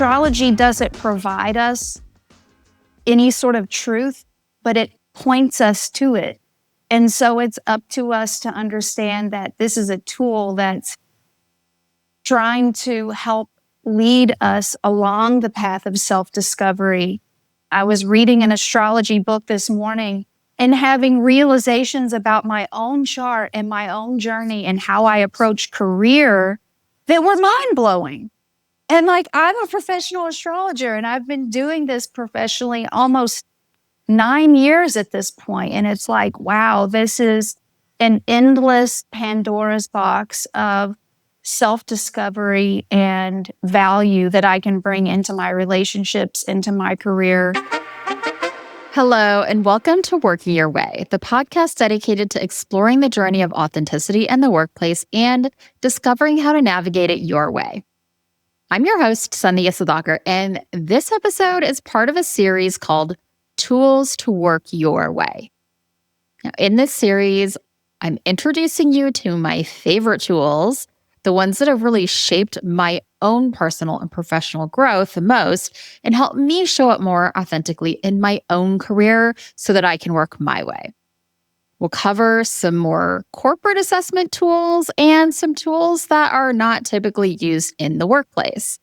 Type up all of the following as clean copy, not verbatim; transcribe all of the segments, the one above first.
Astrology doesn't provide us any sort of truth, but it points us to it. And so it's up to us to understand that this is a tool that's trying to help lead us along the path of self-discovery. I was reading an astrology book this morning and having realizations about my own chart and my own journey and how I approach career that were mind-blowing. And I'm a professional astrologer and I've been doing this professionally almost 9 years at this point. And it's like, wow, this is an endless Pandora's box of self-discovery and value that I can bring into my relationships, into my career. Hello, and welcome to Working Your Way, the podcast dedicated to exploring the journey of authenticity in the workplace and discovering how to navigate it your way. I'm your host, Sandhya, and this episode is part of a series called Tools to Work Your Way. Now, in this series, I'm introducing you to my favorite tools, the ones that have really shaped my own personal and professional growth the most and helped me show up more authentically in my own career so that I can work my way. We'll cover some more corporate assessment tools and some tools that are not typically used in the workplace.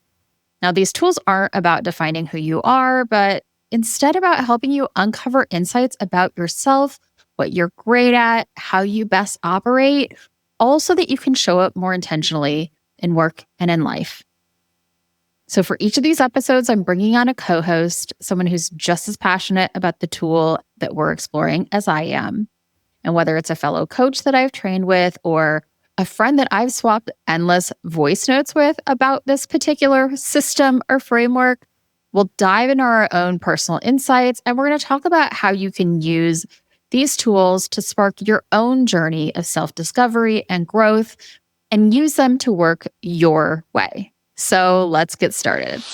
Now, these tools aren't about defining who you are, but instead about helping you uncover insights about yourself, what you're great at, how you best operate, all so that you can show up more intentionally in work and in life. So for each of these episodes, I'm bringing on a co-host, someone who's just as passionate about the tool that we're exploring as I am. And whether it's a fellow coach that I've trained with or a friend that I've swapped endless voice notes with about this particular system or framework, we'll dive into our own personal insights, and we're going to talk about how you can use these tools to spark your own journey of self-discovery and growth and use them to work your way. So let's get started.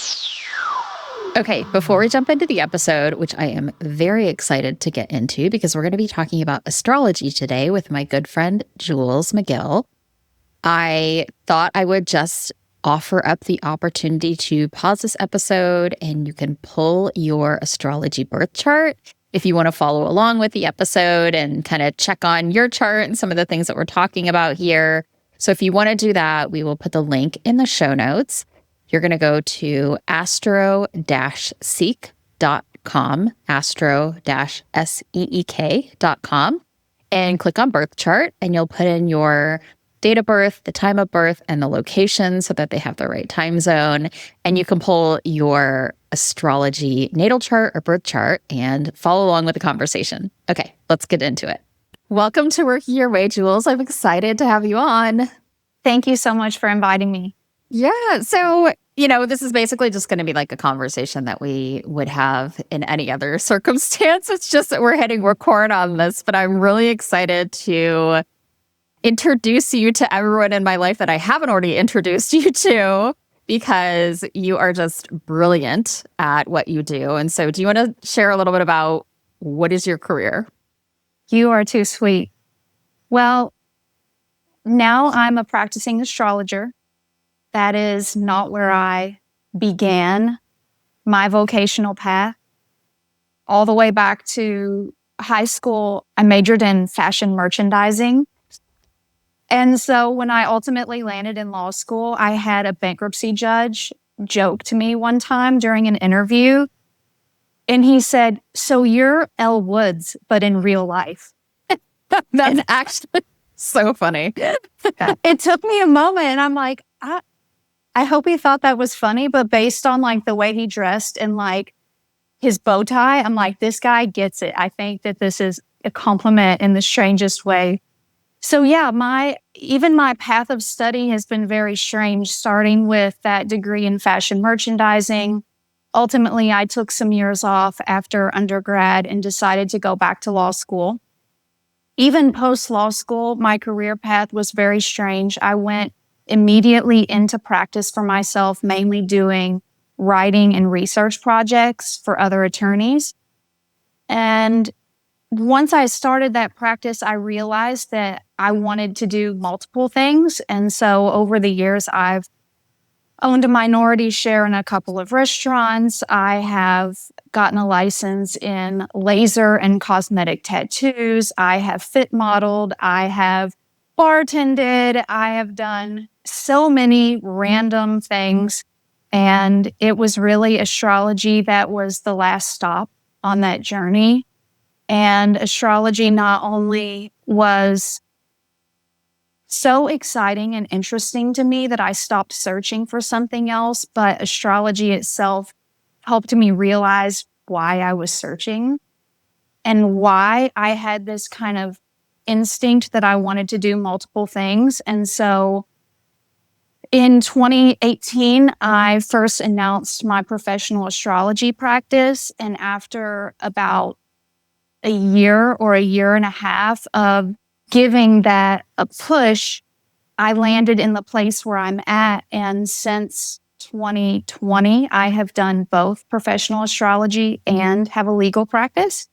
Okay, before we jump into the episode, which I am very excited to get into because we're going to be talking about astrology today with my good friend, Jules McGill, I thought I would just offer up the opportunity to pause this episode and you can pull your astrology birth chart if you want to follow along with the episode and kind of check on your chart and some of the things that we're talking about here. So if you want to do that, we will put the link in the show notes. You're going to go to astro-seek.com, astro-seek.com, and click on birth chart, and you'll put in your date of birth, the time of birth, and the location so that they have the right time zone. And you can pull your astrology natal chart or birth chart and follow along with the conversation. Okay, let's get into it. Welcome to Working Your Way, Jules. I'm excited to have you on. Thank you so much for inviting me. Yeah. So, this is basically just going to be like a conversation that we would have in any other circumstance. It's just that we're hitting record on this, but I'm really excited to introduce you to everyone in my life that I haven't already introduced you to because you are just brilliant at what you do. And so do you want to share a little bit about what is your career? You are too sweet. Well, now I'm a practicing astrologer. That is not where I began my vocational path. All the way back to high school, I majored in fashion merchandising. And so when I ultimately landed in law school, I had a bankruptcy judge joke to me one time during an interview. And he said, "So you're Elle Woods, but in real life." That's actually so funny. It took me a moment and I'm like, I hope he thought that was funny, but based on the way he dressed and his bow tie, I'm like, this guy gets it. I think that this is a compliment in the strangest way. So yeah, my path of study has been very strange, starting with that degree in fashion merchandising. Ultimately, I took some years off after undergrad and decided to go back to law school. Even post-law school, my career path was very strange. I went immediately into practice for myself, mainly doing writing and research projects for other attorneys. And once I started that practice, I realized that I wanted to do multiple things. And so over the years, I've owned a minority share in a couple of restaurants. I have gotten a license in laser and cosmetic tattoos. I have fit modeled. I have bartended. I have done so many random things. And it was really astrology that was the last stop on that journey. And astrology not only was so exciting and interesting to me that I stopped searching for something else, but astrology itself helped me realize why I was searching and why I had this kind of instinct that I wanted to do multiple things. And so in 2018, I first announced my professional astrology practice. And after about a year or a year and a half of giving that a push, I landed in the place where I'm at. And since 2020, I have done both professional astrology and have a legal practice.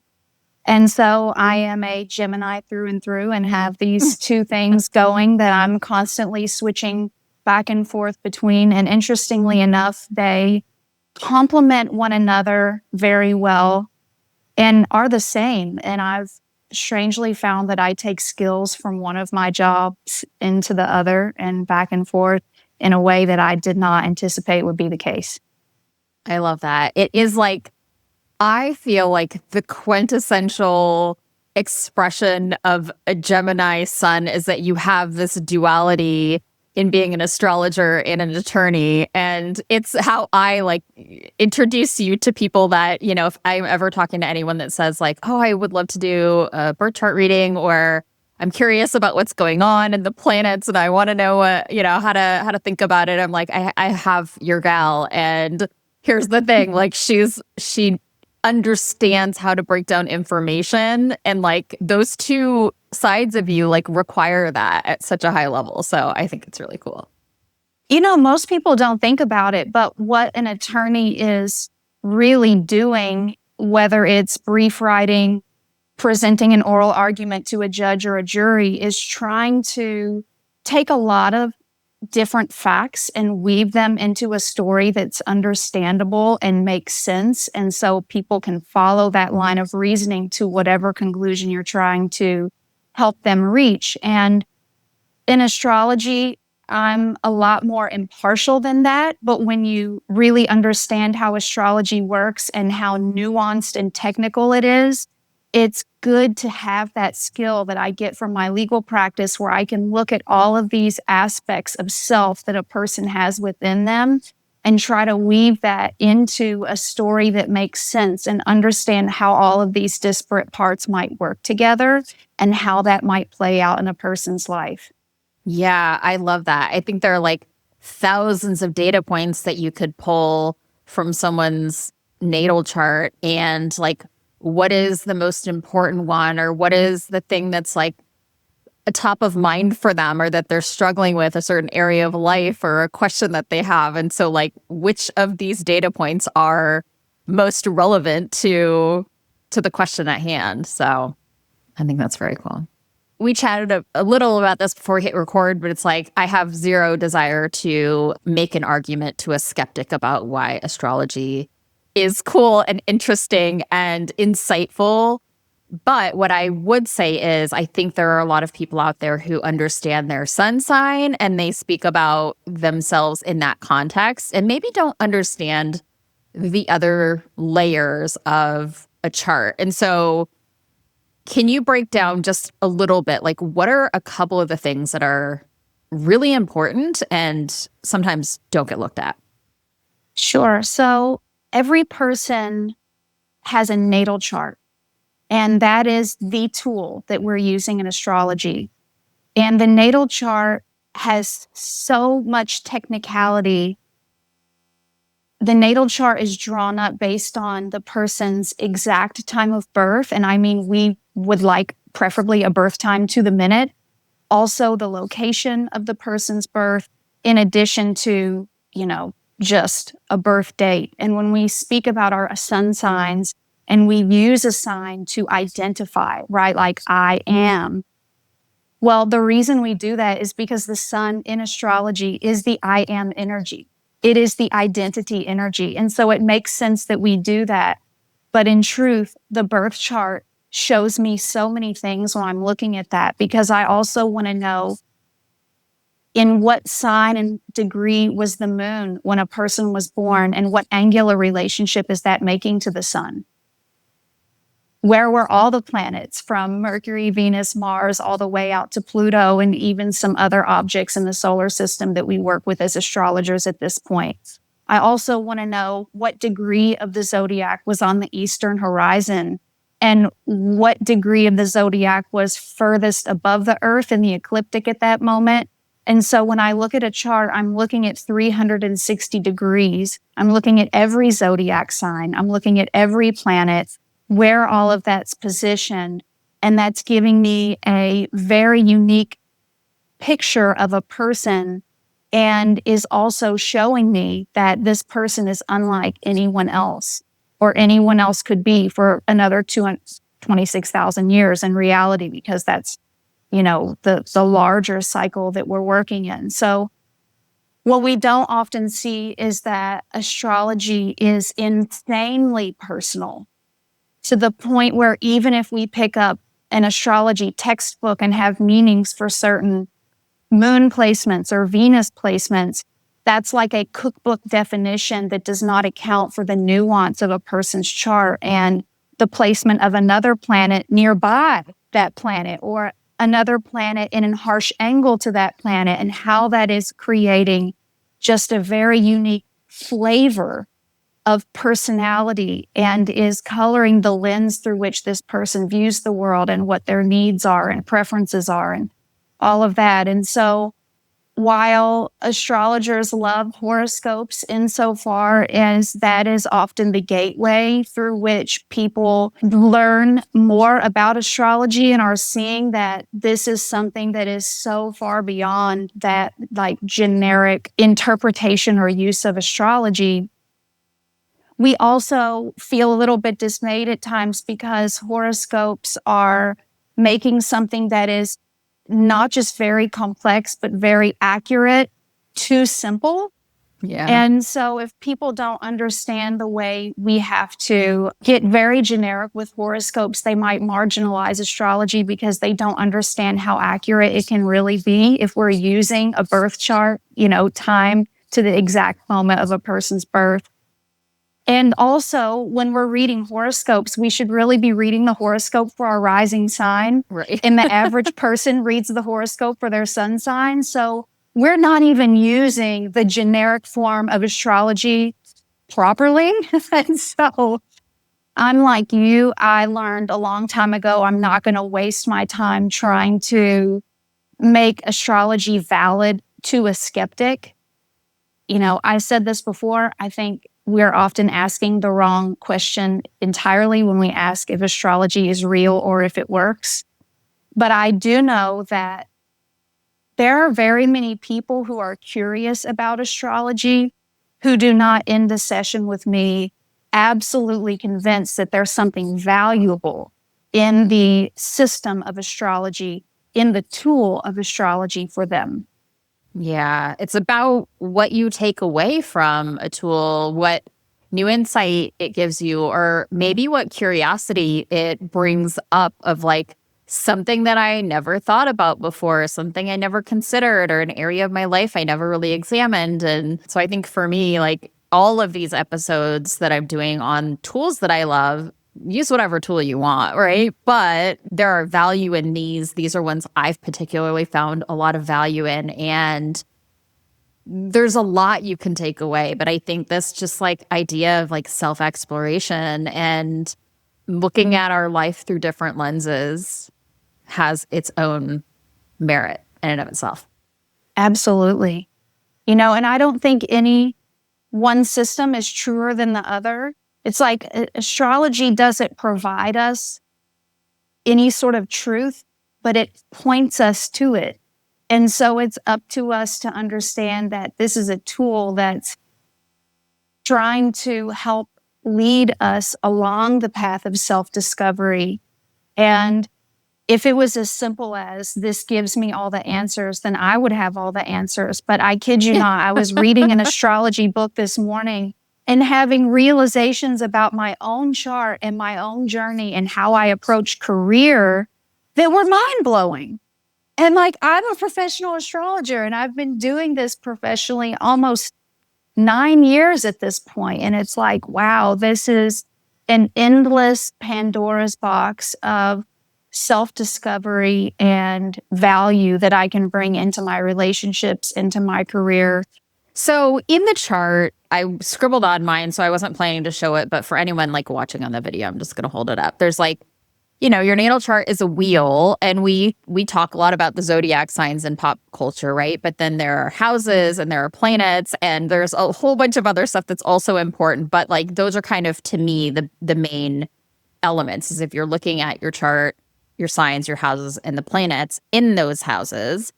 And so I am a Gemini through and through and have these two things going that I'm constantly switching back and forth between. And interestingly enough, they complement one another very well and are the same. And I've strangely found that I take skills from one of my jobs into the other and back and forth in a way that I did not anticipate would be the case. I love that. It is like, I feel like the quintessential expression of a Gemini sun is that you have this duality in being an astrologer and an attorney. And it's how I like introduce you to people that, you know, if I'm ever talking to anyone that says like, oh, I would love to do a birth chart reading, or I'm curious about what's going on in the planets and I want to know what, you know, how to think about it. I'm like, I have your gal. And here's the thing, like she understands how to break down information, and like those two sides of you like require that at such a high level. So I think it's really cool. You know, most people don't think about it, but what an attorney is really doing, whether it's brief writing, presenting an oral argument to a judge or a jury, is trying to take a lot of different facts and weave them into a story that's understandable and makes sense. And so people can follow that line of reasoning to whatever conclusion you're trying to help them reach. And in astrology, I'm a lot more impartial than that. But when you really understand how astrology works and how nuanced and technical it is, it's good to have that skill that I get from my legal practice, where I can look at all of these aspects of self that a person has within them and try to weave that into a story that makes sense and understand how all of these disparate parts might work together and how that might play out in a person's life. Yeah, I love that. I think there are like thousands of data points that you could pull from someone's natal chart, and like, what is the most important one, or what is the thing that's like a top of mind for them, or that they're struggling with a certain area of life or a question that they have. And so like, which of these data points are most relevant to the question at hand? So I think that's very cool. We chatted a little about this before we hit record, but it's like, I have zero desire to make an argument to a skeptic about why astrology is cool and interesting and insightful. But what I would say is, I think there are a lot of people out there who understand their sun sign and they speak about themselves in that context and maybe don't understand the other layers of a chart. And so can you break down just a little bit, like, what are a couple of the things that are really important and sometimes don't get looked at? Sure. So every person has a natal chart, and that is the tool that we're using in astrology. And the natal chart has so much technicality. The natal chart is drawn up based on the person's exact time of birth. And I mean, we would like preferably a birth time to the minute. Also, the location of the person's birth, in addition to, you know, just a birth date. And when we speak about our sun signs and we use a sign to identify, right, like I am, well, the reason we do that is because the sun in astrology is the I am energy. It is the identity energy. And so it makes sense that we do that. But in truth, the birth chart shows me so many things when I'm looking at that, because I also want to know in what sign and degree was the moon when a person was born, and what angular relationship is that making to the sun? Where were all the planets from Mercury, Venus, Mars, all the way out to Pluto, and even some other objects in the solar system that we work with as astrologers at this point? I also want to know what degree of the zodiac was on the eastern horizon, and what degree of the zodiac was furthest above the earth in the ecliptic at that moment. And so when I look at a chart, I'm looking at 360 degrees. I'm looking at every zodiac sign. I'm looking at every planet, where all of that's positioned. And that's giving me a very unique picture of a person, and is also showing me that this person is unlike anyone else, or anyone else could be for another 26,000 years in reality, because that's, the larger cycle that we're working in. So what we don't often see is that astrology is insanely personal, to the point where even if we pick up an astrology textbook and have meanings for certain moon placements or Venus placements, that's like a cookbook definition that does not account for the nuance of a person's chart and the placement of another planet nearby that planet, or another planet in a harsh angle to that planet, and how that is creating just a very unique flavor of personality, and is coloring the lens through which this person views the world, and what their needs are and preferences are, and all of that. And so while astrologers love horoscopes insofar as that is often the gateway through which people learn more about astrology, and are seeing that this is something that is so far beyond that like generic interpretation or use of astrology, we also feel a little bit dismayed at times, because horoscopes are making something that is not just very complex, but very accurate, too simple. Yeah. And so if people don't understand the way we have to get very generic with horoscopes, they might marginalize astrology, because they don't understand how accurate it can really be if we're using a birth chart, time to the exact moment of a person's birth. And also, when we're reading horoscopes, we should really be reading the horoscope for our rising sign. Right. And the average person reads the horoscope for their sun sign. So we're not even using the generic form of astrology properly. And so I'm like you, I learned a long time ago, I'm not going to waste my time trying to make astrology valid to a skeptic. I said this before, I think we're often asking the wrong question entirely when we ask if astrology is real or if it works. But I do know that there are very many people who are curious about astrology who do not end a session with me absolutely convinced that there's something valuable in the system of astrology, in the tool of astrology for them. Yeah, it's about what you take away from a tool, what new insight it gives you, or maybe what curiosity it brings up of like something that I never thought about before, something I never considered, or an area of my life I never really examined. And so I think for me, like all of these episodes that I'm doing on tools that I love, use whatever tool you want, right? But there are value in these. These are ones I've particularly found a lot of value in. And there's a lot you can take away. But I think this just like idea of like self-exploration and looking at our life through different lenses has its own merit in and of itself. Absolutely. And I don't think any one system is truer than the other. It's like astrology doesn't provide us any sort of truth, but it points us to it. And so it's up to us to understand that this is a tool that's trying to help lead us along the path of self-discovery. And if it was as simple as this gives me all the answers, then I would have all the answers. But I kid you not, I was reading an astrology book this morning and having realizations about my own chart and my own journey and how I approach career that were mind blowing. And like, I'm a professional astrologer and I've been doing this professionally almost 9 years at this point. And it's like, wow, this is an endless Pandora's box of self-discovery and value that I can bring into my relationships, into my career. So in the chart, I scribbled on mine, so I wasn't planning to show it, but for anyone like watching on the video, I'm just going to hold it up. There's like, your natal chart is a wheel, and we talk a lot about the zodiac signs in pop culture, right? But then there are houses and there are planets and there's a whole bunch of other stuff that's also important. But like those are kind of, to me, the main elements. Is if you're looking at your chart, your signs, your houses, and the planets in those houses.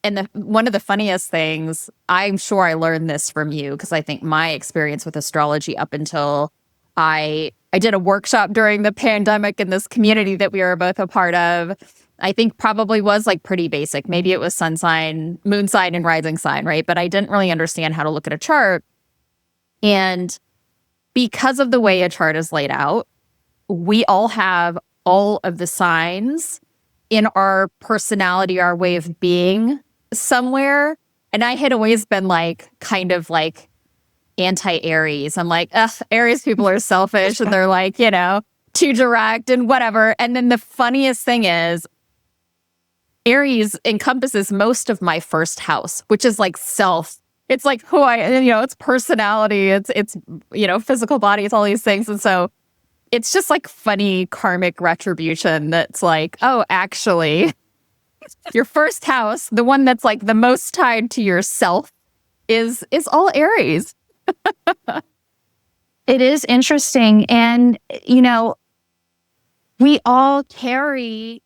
And one of the funniest things, I'm sure I learned this from you, because I think my experience with astrology up until I did a workshop during the pandemic in this community that we were both a part of, I think probably was like pretty basic. Maybe it was sun sign, moon sign, and rising sign, right? But I didn't really understand how to look at a chart. And because of the way a chart is laid out, we all have all of the signs in our personality, our way of being somewhere. And I had always been like, kind of like anti-Aries. I'm like, ugh, Aries people are selfish and they're like, too direct and whatever. And then the funniest thing is Aries encompasses most of my first house, which is like self. It's like who it's personality. It's physical body. It's all these things. And so it's just like funny karmic retribution that's like, oh, actually, your first house, the one that's like the most tied to yourself, is all Aries. It is interesting. And, we all carry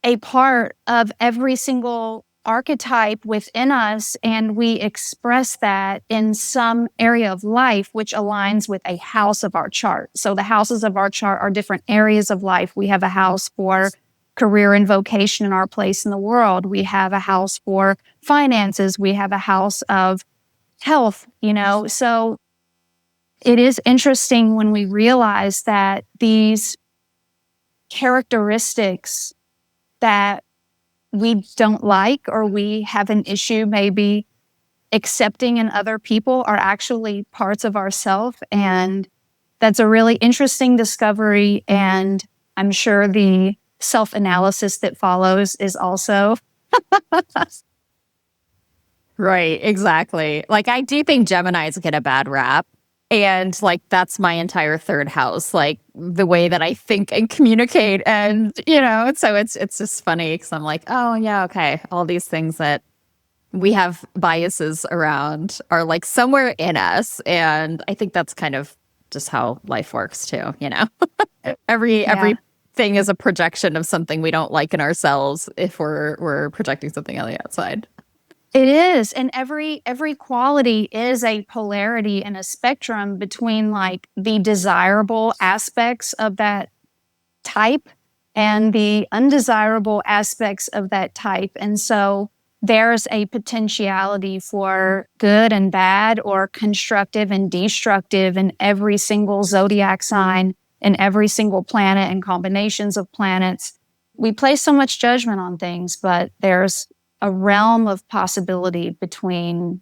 a part of every single archetype within us, and we express that in some area of life which aligns with a house of our chart. So the houses of our chart are different areas of life. We have a house for career and vocation and our place in the world. We have a house for finances. We have a house of health, So it is interesting when we realize that these characteristics that we don't like or we have an issue maybe accepting in other people are actually parts of ourself. And that's a really interesting discovery. And I'm sure the self-analysis that follows is also. Right, exactly. Like, I do think Geminis get a bad rap. And like, that's my entire third house, like the way that I think and communicate. And, so it's just funny because I'm like, oh yeah, okay. All these things that we have biases around are like somewhere in us. And I think that's kind of just how life works too, Everything is a projection of something we don't like in ourselves if we're projecting something on the outside. It is. And every quality is a polarity and a spectrum between like the desirable aspects of that type and the undesirable aspects of that type. And so there's a potentiality for good and bad or constructive and destructive in every single zodiac sign and every single planet and combinations of planets. We place so much judgment on things, but there's a realm of possibility between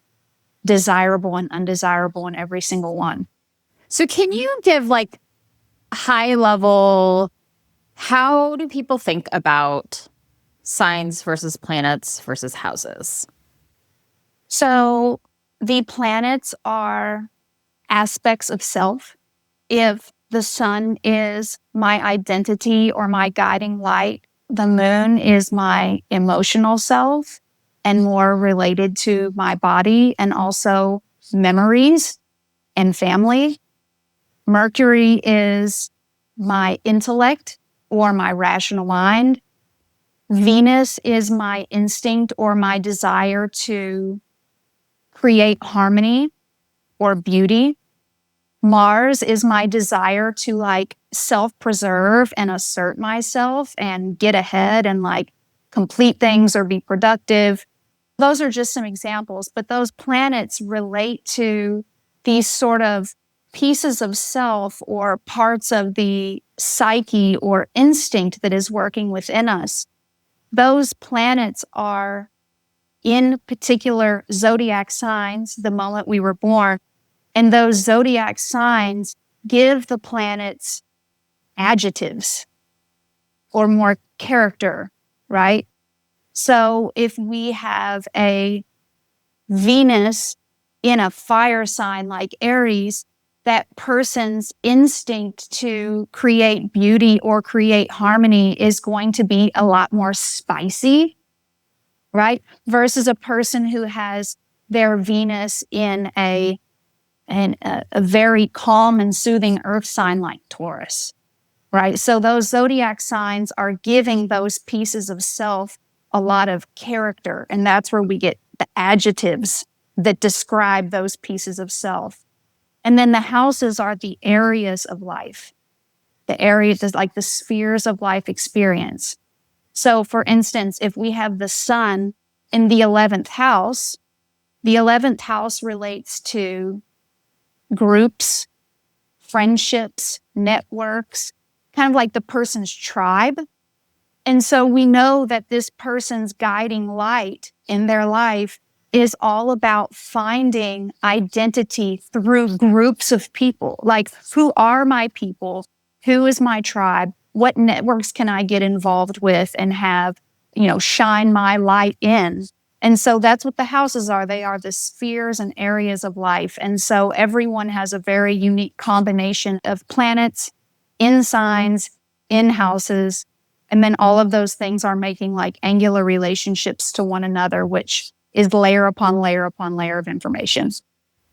desirable and undesirable in every single one. So can you give like high level, how do people think about signs versus planets versus houses? So the planets are aspects of self. If the sun is my identity or my guiding light, the moon is my emotional self and more related to my body and also memories and family. Mercury is my intellect or my rational mind. Venus is my instinct or my desire to create harmony or beauty. Mars is my desire to like self-preserve and assert myself and get ahead and like complete things or be productive. Those are just some examples, but those planets relate to these sort of pieces of self or parts of the psyche or instinct that is working within us. Those planets are in particular zodiac signs the moment we were born, and those zodiac signs give the planets adjectives or more character, right? So if we have a Venus in a fire sign like Aries, that person's instinct to create beauty or create harmony is going to be a lot more spicy, right? Versus a person who has their Venus in a very calm and soothing earth sign like Taurus, right? So those zodiac signs are giving those pieces of self a lot of character, and that's where we get the adjectives that describe those pieces of self. And then the houses are the areas of life, the areas like the spheres of life experience. So for instance, if we have the sun in the 11th house relates to groups, friendships, networks, kind of like the person's tribe. And so we know that this person's guiding light in their life is all about finding identity through groups of people. Like, who are my people? Who is my tribe? What networks can I get involved with and have, shine my light in? And so that's what the houses are. They are the spheres and areas of life. And so everyone has a very unique combination of planets in signs, in houses, and then all of those things are making like angular relationships to one another, which is layer upon layer upon layer of information.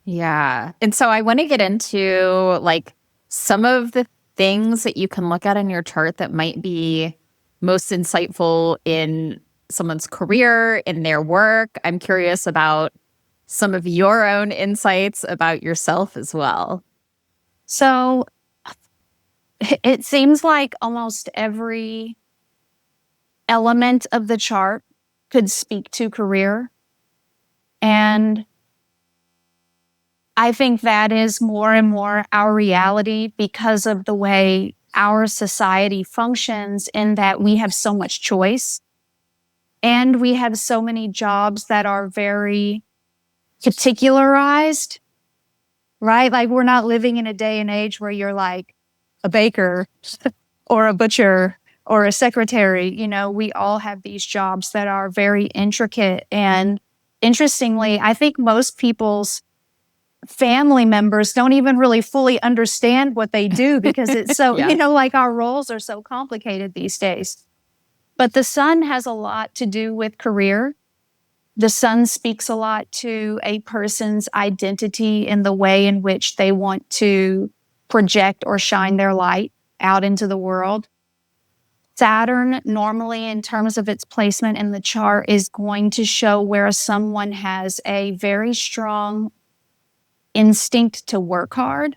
Yeah. And so I want to get into like some of the things that you can look at in your chart that might be most insightful in someone's career, in their work. I'm curious about some of your own insights about yourself as well. So it seems like almost every element of the chart could speak to career. And I think that is more and more our reality because of the way our society functions, in that we have so much choice and we have so many jobs that are very particularized, right? Like, we're not living in a day and age where you're like a baker or a butcher or a secretary. We all have these jobs that are very intricate. And interestingly, I think most people's family members don't even really fully understand what they do because it's so, Yeah. like our roles are so complicated these days. But the sun has a lot to do with career. The sun speaks a lot to a person's identity in the way in which they want to project or shine their light out into the world. Saturn, normally in terms of its placement in the chart, is going to show where someone has a very strong instinct to work hard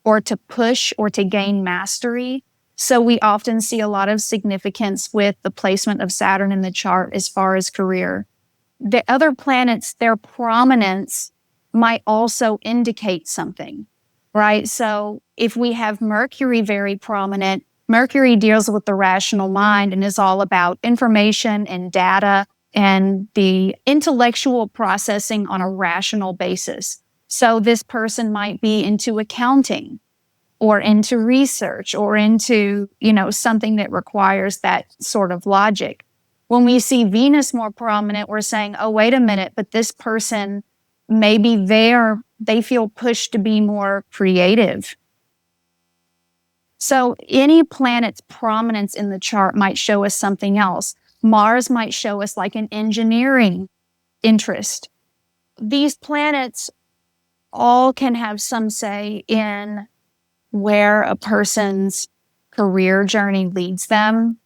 or to push or to gain mastery. So we often see a lot of significance with the placement of Saturn in the chart as far as career. The other planets, their prominence might also indicate something, right? So if we have Mercury very prominent, Mercury deals with the rational mind and is all about information and data and the intellectual processing on a rational basis. So this person might be into accounting or into research or into, something that requires that sort of logic. When we see Venus more prominent, we're saying, oh, wait a minute, but this person, maybe they feel pushed to be more creative. So any planet's prominence in the chart might show us something else. Mars might show us like an engineering interest. These planets all can have some say in where a person's career journey leads them.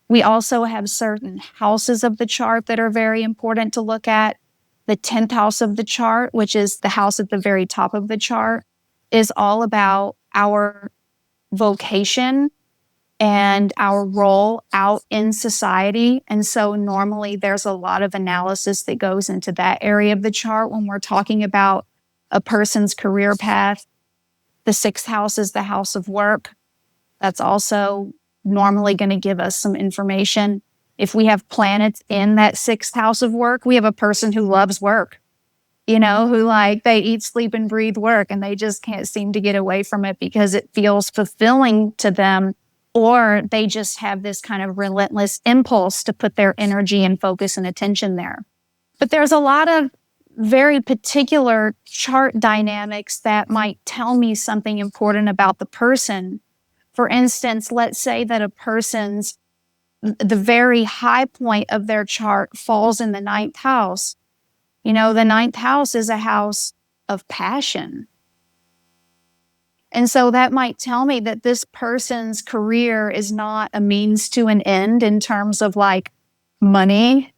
We also have certain houses of the chart that are very important to look at. The 10th house of the chart, which is the house at the very top of the chart, is all about our vocation and our role out in society. And so normally there's a lot of analysis that goes into that area of the chart when we're talking about a person's career path. The sixth house is the house of work. That's also normally going to give us some information. If we have planets in that sixth house of work, we have a person who loves work, who they eat, sleep, and breathe work, and they just can't seem to get away from it because it feels fulfilling to them, or they just have this kind of relentless impulse to put their energy and focus and attention there. But there's a lot of very particular chart dynamics that might tell me something important about the person. For instance, let's say that a person's, the very high point of their chart falls in the ninth house. The ninth house is a house of passion. And so that might tell me that this person's career is not a means to an end in terms of like money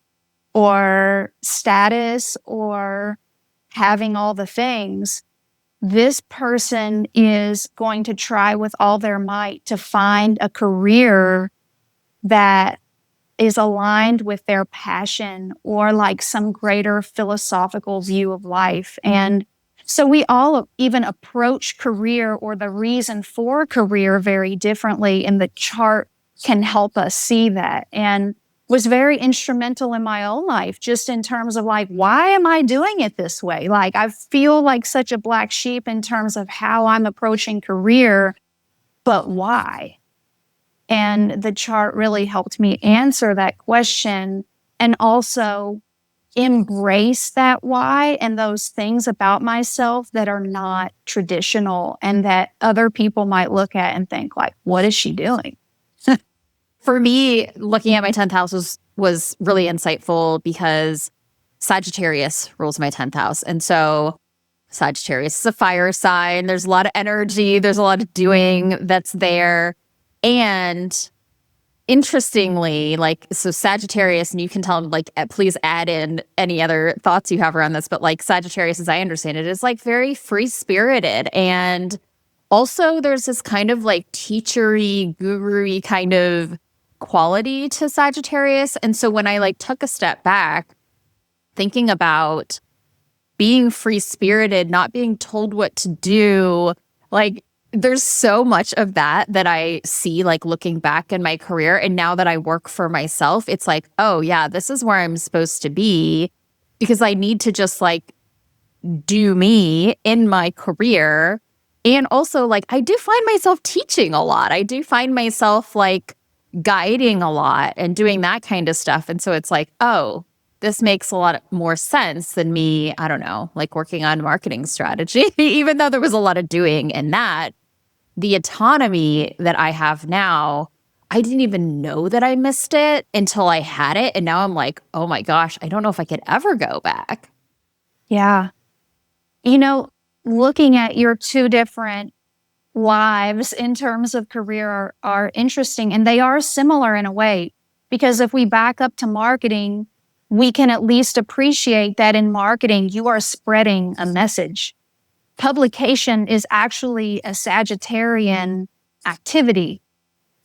or status or having all the things. This person is going to try with all their might to find a career that is aligned with their passion or like some greater philosophical view of life. And so we all even approach career or the reason for career very differently, and the chart can help us see that. And was very instrumental in my own life, just in terms of like, why am I doing it this way? Like, I feel like such a black sheep in terms of how I'm approaching career, but why? And the chart really helped me answer that question and also embrace that why and those things about myself that are not traditional and that other people might look at and think like, what is she doing? For me, looking at my 10th house was really insightful because Sagittarius rules my 10th house. And so Sagittarius is a fire sign. There's a lot of energy. There's a lot of doing that's there. And interestingly, so Sagittarius, and you can tell them, please add in any other thoughts you have around this, but Sagittarius, as I understand it, is very free-spirited. And also there's this kind of teachery, guru-y kind of quality to Sagittarius. And so when I took a step back, thinking about being free-spirited, not being told what to do, there's so much of that I see looking back in my career. And now that I work for myself, it's oh yeah, this is where I'm supposed to be, because I need to just do me in my career. And also I do find myself teaching a lot. I do find myself guiding a lot and doing that kind of stuff. And so it's oh, this makes a lot more sense than me, I don't know, working on marketing strategy, even though there was a lot of doing in that. The autonomy that I have now, I didn't even know that I missed it until I had it. And now I'm oh my gosh, I don't know if I could ever go back. Yeah. Looking at your two different lives in terms of career are interesting, and they are similar in a way, because if we back up to marketing, we can at least appreciate that in marketing, you are spreading a message. Publication is actually a Sagittarian activity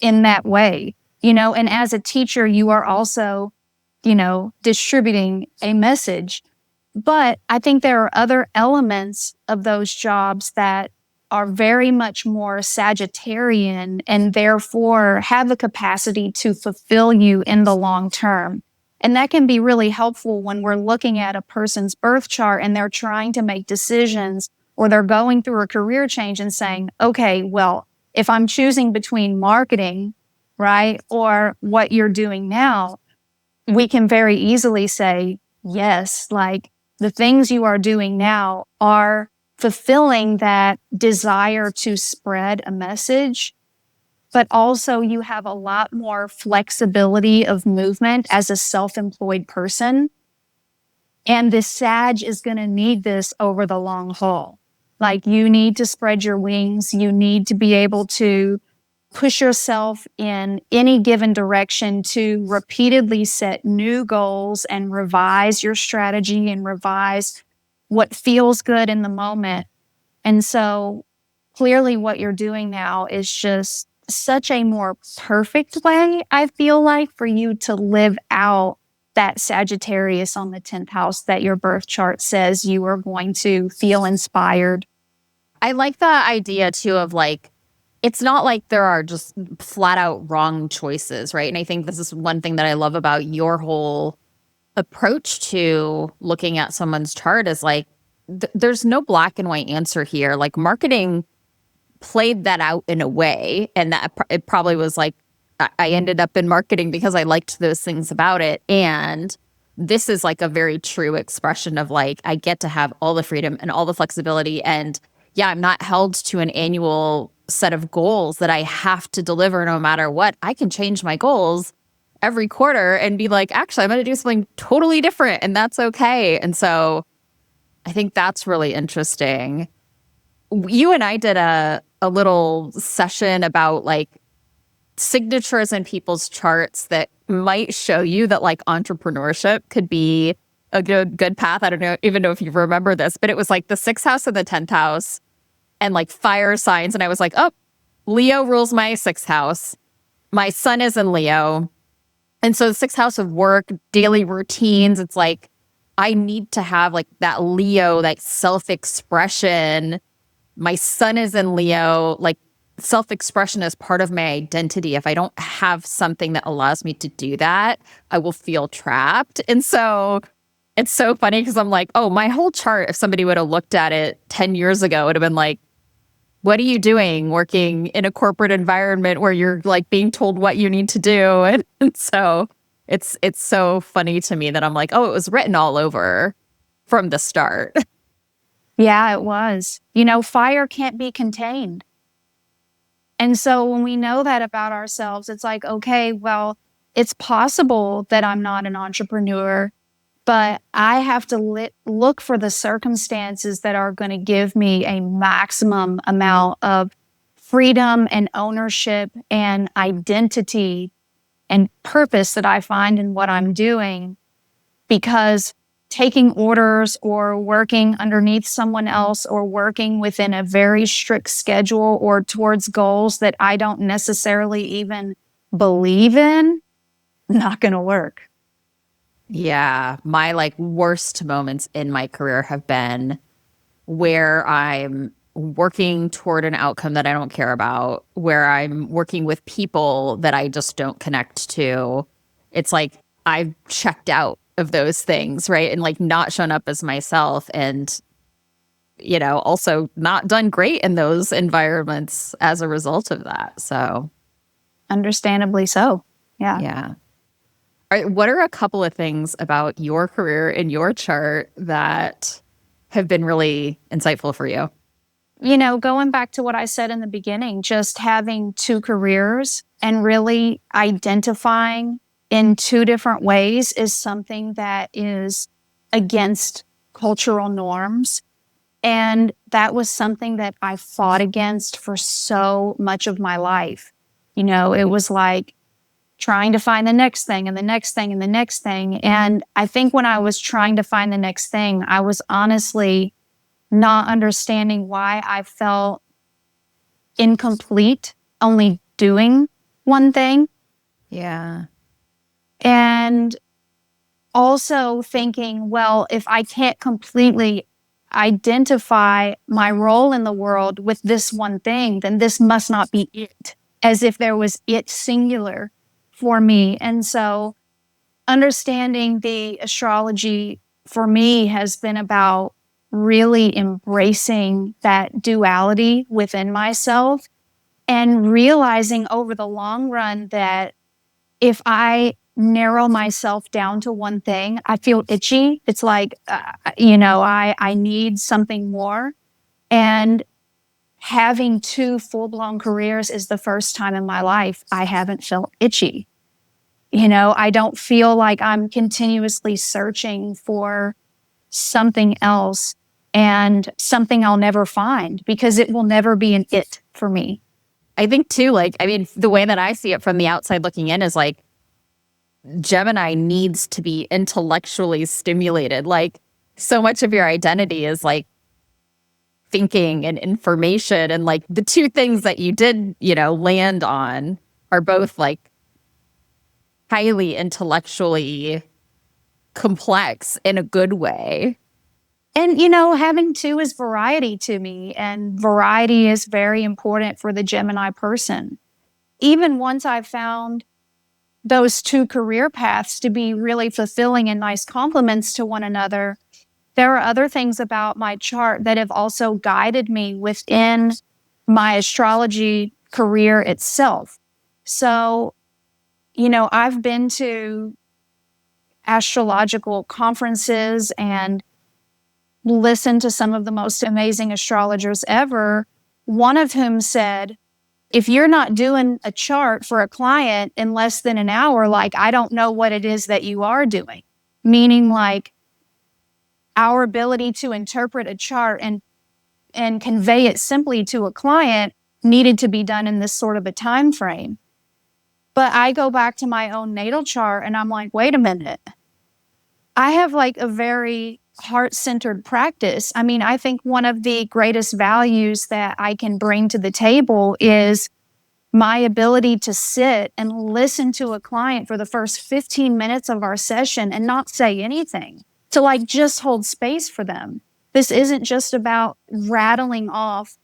in that way, and as a teacher, you are also, distributing a message. But I think there are other elements of those jobs that are very much more Sagittarian and therefore have the capacity to fulfill you in the long term. And that can be really helpful when we're looking at a person's birth chart and they're trying to make decisions, or they're going through a career change and saying, okay, well, if I'm choosing between marketing, right, or what you're doing now, we can very easily say, yes, the things you are doing now are fulfilling that desire to spread a message, but also you have a lot more flexibility of movement as a self-employed person. And the Sag is going to need this over the long haul. You need to spread your wings. You need to be able to push yourself in any given direction to repeatedly set new goals and revise your strategy and revise what feels good in the moment. And so clearly what you're doing now is just such a more perfect way, I feel like, for you to live out that Sagittarius on the 10th house that your birth chart says you are going to feel inspired. I like the idea too of like, it's not like there are just flat out wrong choices, right? And I think this is one thing that I love about your whole approach to looking at someone's chart is like, there's no black and white answer here. Like marketing played that out in a way, and that it probably was like, I ended up in marketing because I liked those things about it. And this is like a very true expression of like, I get to have all the freedom and all the flexibility. And yeah, I'm not held to an annual set of goals that I have to deliver no matter what. I can change my goals every quarter and be like, actually, I'm going to do something totally different. And that's okay. And so I think that's really interesting. You and I did a little session about like signatures in people's charts that might show you that like entrepreneurship could be a good path. I don't even know if you remember this, but it was like the 6th house and the 10th house and like fire signs. And I was like, oh, Leo rules my 6th house. My sun is in Leo. And so the 6th house of work, daily routines, it's like, I need to have like that Leo, like self-expression. My sun is in Leo, like self-expression is part of my identity. If I don't have something that allows me to do that, I will feel trapped. And so it's so funny because I'm like, oh, my whole chart, if somebody would have looked at it 10 years ago, it would have been like, what are you doing working in a corporate environment where you're like being told what you need to do? And so it's so funny to me that I'm like, oh, it was written all over from the start. Yeah, it was. You know, fire can't be contained. And so when we know that about ourselves, it's like, okay, well, it's possible that I'm not an entrepreneur, but I have to look for the circumstances that are going to give me a maximum amount of freedom and ownership and identity and purpose that I find in what I'm doing, because taking orders or working underneath someone else or working within a very strict schedule or towards goals that I don't necessarily even believe in, not going to work. Yeah, my like worst moments in my career have been where I'm working toward an outcome that I don't care about, where I'm working with people that I just don't connect to. It's like I've checked out of those things, right? And like not shown up as myself, and you know, also not done great in those environments as a result of that. So Understandably so. Yeah. yeah. All right, what are a couple of things about your career and your chart that have been really insightful for you? You know, going back to what I said in the beginning, just having two careers and really identifying in two different ways is something that is against cultural norms. And that was something that I fought against for so much of my life. You know, it was like trying to find the next thing and the next thing and the next thing. And I think when I was trying to find the next thing, I was honestly not understanding why I felt incomplete only doing one thing. Yeah. And also thinking, well, if I can't completely identify my role in the world with this one thing, then this must not be it, as if there was it singular for me. And so understanding the astrology for me has been about really embracing that duality within myself and realizing over the long run that if I narrow myself down to one thing, I feel itchy. It's like, I need something more. And having two full-blown careers is the first time in my life I haven't felt itchy. You know, I don't feel like I'm continuously searching for something else and something I'll never find, because it will never be an it for me. I think too, like, I mean, the way that I see it from the outside looking in is like, Gemini needs to be intellectually stimulated. Like, so much of your identity is like thinking and information. And like the two things that you did, land on are both like highly intellectually complex in a good way. And, having two is variety to me, and variety is very important for the Gemini person. Even once I've found those two career paths to be really fulfilling and nice complements to one another, there are other things about my chart that have also guided me within my astrology career itself. So, I've been to astrological conferences and listened to some of the most amazing astrologers ever, one of whom said, if you're not doing a chart for a client in less than an hour, like, I don't know what it is that you are doing. Meaning, like, our ability to interpret a chart and convey it simply to a client needed to be done in this sort of a time frame. But I go back to my own natal chart and I'm like, wait a minute. I have like a very heart-centered practice. I mean, I think one of the greatest values that I can bring to the table is my ability to sit and listen to a client for the first 15 minutes of our session and not say anything, to like just hold space for them. This isn't just about rattling off,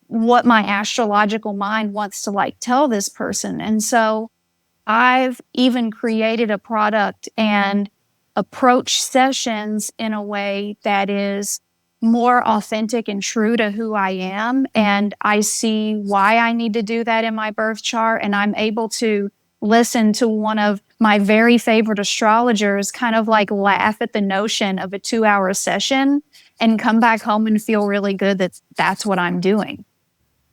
what my astrological mind wants to like tell this person. And so I've even created a product and approach sessions in a way that is more authentic and true to who I am. And I see why I need to do that in my birth chart. And I'm able to listen to one of my very favorite astrologers kind of like laugh at the notion of a 2-hour session and come back home and feel really good that that's what I'm doing.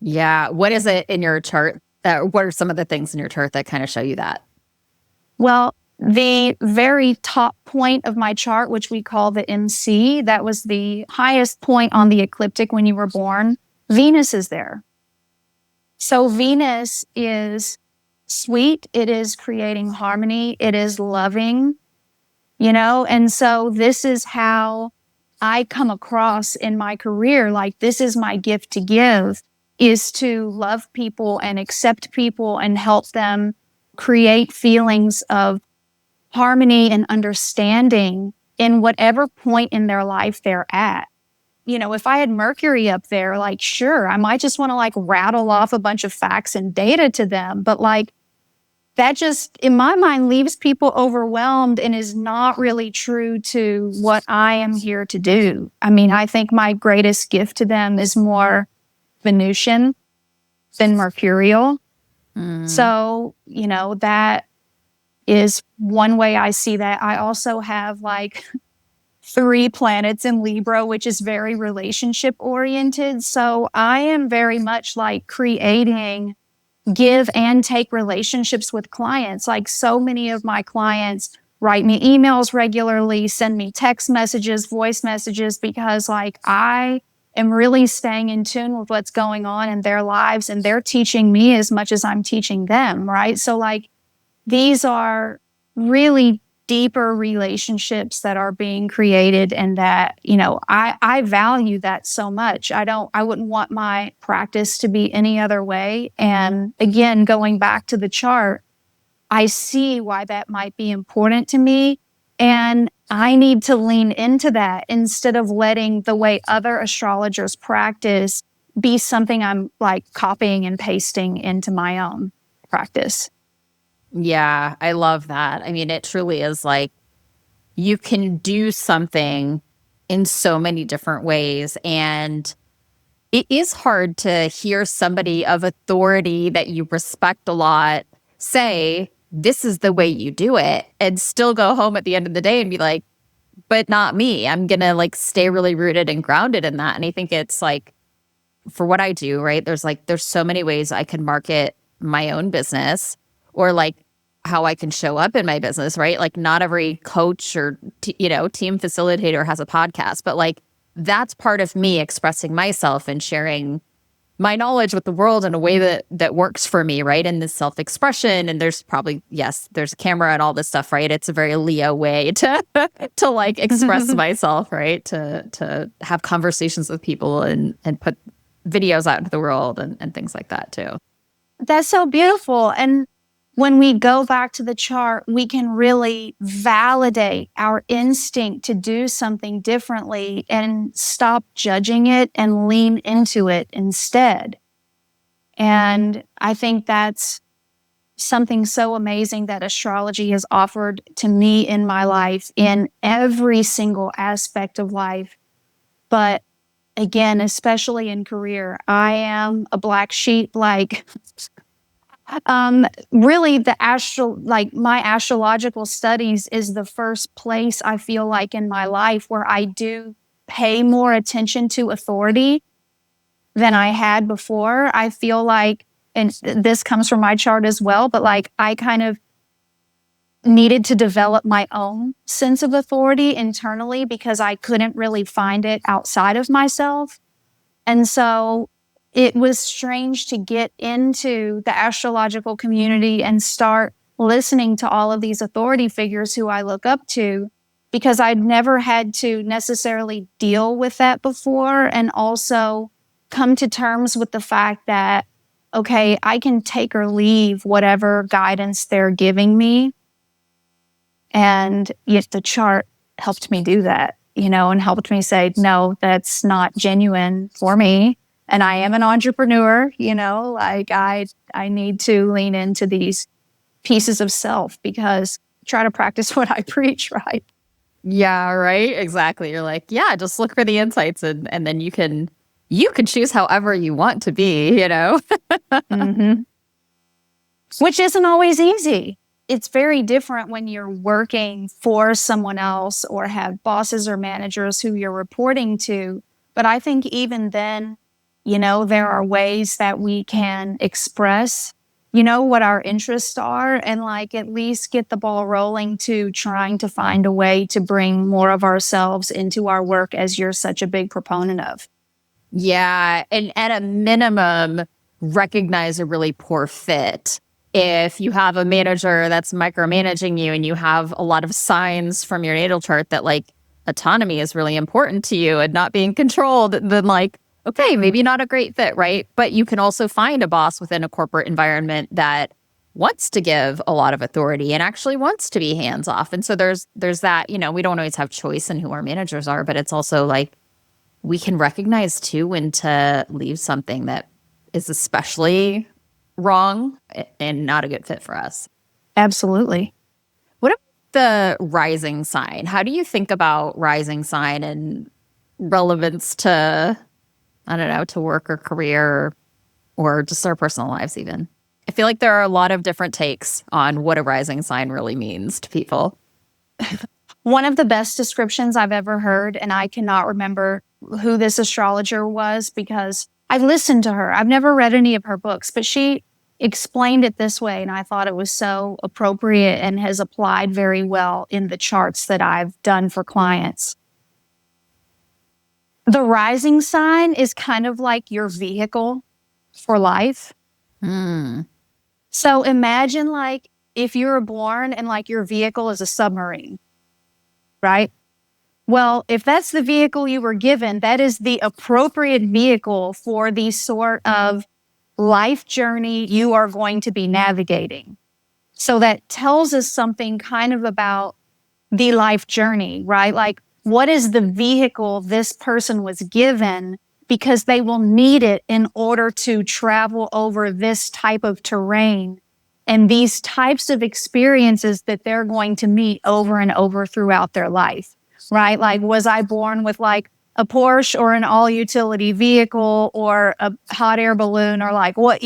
Yeah. What is it in your chart? What are some of the things in your chart that kind of show you that? Well, the very top point of my chart, which we call the MC, that was the highest point on the ecliptic when you were born, Venus is there. So Venus is sweet. It is creating harmony. It is loving, and so this is how I come across in my career. Like, this is my gift to give, is to love people and accept people and help them create feelings of harmony and understanding in whatever point in their life they're at. If I had Mercury up there, like, sure, I might just want to like rattle off a bunch of facts and data to them. But like, that just, in my mind, leaves people overwhelmed and is not really true to what I am here to do. I mean, I think my greatest gift to them is more Venusian than Mercurial. So, that is one way I see that. I also have like 3 planets in Libra, which is very relationship oriented. So I am very much like creating give and take relationships with clients. Like, so many of my clients write me emails regularly, send me text messages, voice messages, because like I am really staying in tune with what's going on in their lives, and they're teaching me as much as I'm teaching them, right? So like, these are really deeper relationships that are being created, and that, I value that so much. I wouldn't want my practice to be any other way. And again, going back to the chart, I see why that might be important to me. And I need to lean into that instead of letting the way other astrologers practice be something I'm like copying and pasting into my own practice. Yeah, I love that. I mean, it truly is like you can do something in so many different ways. And it is hard to hear somebody of authority that you respect a lot say, this is the way you do it, and still go home at the end of the day and be like, but not me. I'm going to like stay really rooted and grounded in that. And I think it's like, for what I do, right? There's so many ways I can market my own business, or like how I can show up in my business, right? Like, not every coach or, team facilitator has a podcast, but like that's part of me expressing myself and sharing my knowledge with the world in a way that works for me, right? And this self-expression, and there's probably, yes, there's a camera and all this stuff, right? It's a very Leo way to to like express myself, right? To have conversations with people and put videos out into the world and things like that too. That's so beautiful. And when we go back to the chart, we can really validate our instinct to do something differently and stop judging it and lean into it instead. And I think that's something so amazing that astrology has offered to me in my life in every single aspect of life. But again, especially in career, I am a black sheep. Like, really my astrological studies is the first place I feel like in my life where I do pay more attention to authority than I had before. I feel like, and this comes from my chart as well, but like I kind of needed to develop my own sense of authority internally because I couldn't really find it outside of myself. And so it was strange to get into the astrological community and start listening to all of these authority figures who I look up to, because I'd never had to necessarily deal with that before, and also come to terms with the fact that, okay, I can take or leave whatever guidance they're giving me. And yet the chart helped me do that, and helped me say, no, that's not genuine for me. And I am an entrepreneur, like I need to lean into these pieces of self because try to practice what I preach, right? Yeah, right. Exactly. You're like, yeah, just look for the insights and then you can choose however you want to be, Mm-hmm. Which isn't always easy. It's very different when you're working for someone else or have bosses or managers who you're reporting to. But I think even then, there are ways that we can express, what our interests are, and like at least get the ball rolling to trying to find a way to bring more of ourselves into our work, as you're such a big proponent of. Yeah. And at a minimum, recognize a really poor fit. If you have a manager that's micromanaging you and you have a lot of signs from your natal chart that like autonomy is really important to you and not being controlled, then like, okay, maybe not a great fit, right? But you can also find a boss within a corporate environment that wants to give a lot of authority and actually wants to be hands off. And so there's that, we don't always have choice in who our managers are, but it's also like we can recognize too when to leave something that is especially wrong and not a good fit for us. Absolutely. What about the rising sign? How do you think about rising sign and relevance to, I don't know, to work or career or just our personal lives even? I feel like there are a lot of different takes on what a rising sign really means to people. One of the best descriptions I've ever heard, and I cannot remember who this astrologer was because I've listened to her. I've never read any of her books, but she explained it this way, and I thought it was so appropriate and has applied very well in the charts that I've done for clients. The rising sign is kind of like your vehicle for life. So imagine like if you were born and like your vehicle is a submarine, right? Well, if that's the vehicle you were given, that is the appropriate vehicle for the sort of life journey you are going to be navigating. So that tells us something kind of about the life journey, right? Like, what is the vehicle this person was given because they will need it in order to travel over this type of terrain and these types of experiences that they're going to meet over and over throughout their life, right? Like, was I born with like a Porsche or an all utility vehicle or a hot air balloon, or like what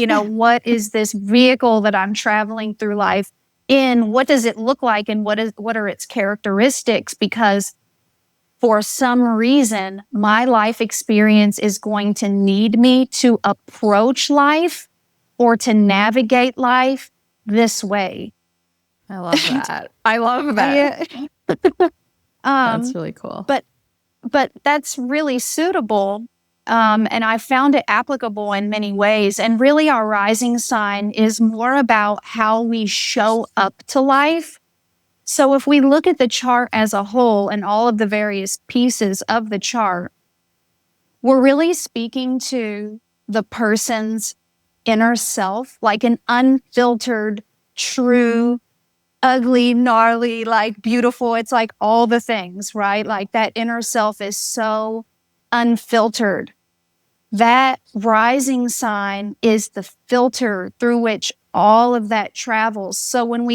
is this vehicle that I'm traveling through life in? What does it look like? And what are its characteristics? Because for some reason, my life experience is going to need me to approach life or to navigate life this way. I love that. I love that. That's really cool. But that's really suitable And I found it applicable in many ways. And really, our rising sign is more about how we show up to life. So if we look at the chart as a whole and all of the various pieces of the chart, we're really speaking to the person's inner self, like an unfiltered, true, ugly, gnarly, like beautiful. It's like all the things, right? Like that inner self is so unfiltered. That rising sign is the filter through which all of that travels. So when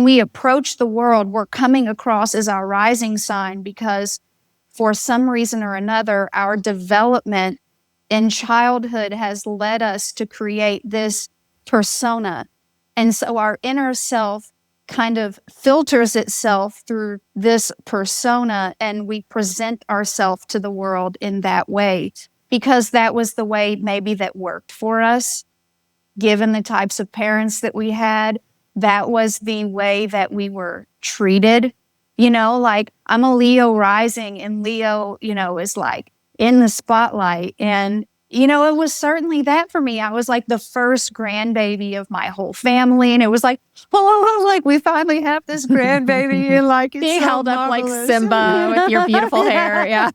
we approach the world, we're coming across as our rising sign because for some reason or another, our development in childhood has led us to create this persona. And so our inner self kind of filters itself through this persona, and we present ourselves to the world in that way because that was the way maybe that worked for us, given the types of parents that we had. That was the way that we were treated. Like I'm a Leo rising, and Leo, is like in the spotlight. And, it was certainly that for me. I was like the first grandbaby of my whole family. And it was like, oh, like we finally have this grandbaby. And like it's being so held up like marvelous. Simba with your beautiful hair. Yeah.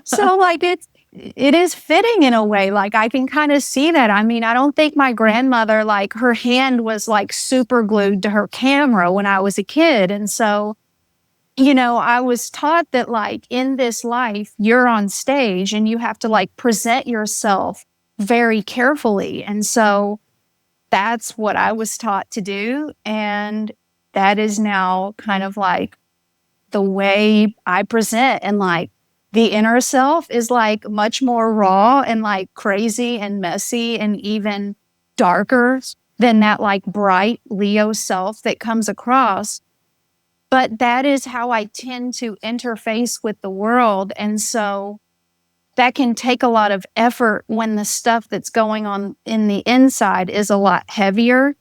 So like it is fitting in a way. Like I can kind of see that. I mean, I don't think my grandmother, like her hand was like super glued to her camera when I was a kid. And so, I was taught that like in this life, you're on stage and you have to like present yourself very carefully. And so that's what I was taught to do. And that is now kind of like the way I present. And like the inner self is like much more raw and like crazy and messy and even darker than that like bright Leo self that comes across. But that is how I tend to interface with the world. And so that can take a lot of effort when the stuff that's going on in the inside is a lot heavier.